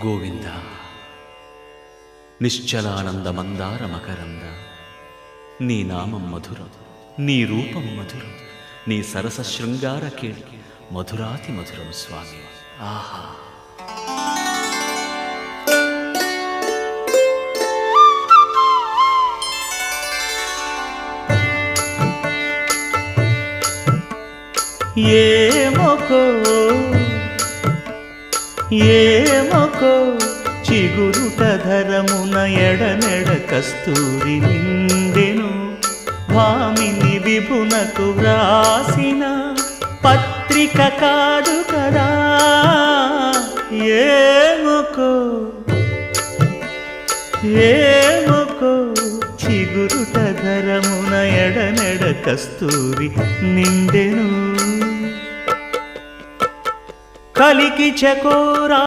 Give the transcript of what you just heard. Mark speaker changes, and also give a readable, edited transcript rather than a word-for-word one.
Speaker 1: గోవింద నిశ్చలానంద మందార మకరంద నీ నామం మధురం, నీ రూపం మధురం, నీ సరస శృంగార కేళి మధురాతి మధురం స్వామి. ఆహా!
Speaker 2: ఏమొకో చిగురుట ధరమున ఎడనెడ కస్తూరి నిండెను, భామిని విభునకు వ్రాసిన పత్రిక కాదు కదా. ఏమొకో చిగురుట ధరమున ఎడనెడ కస్తూరి నిండెను, కలికి చకోరా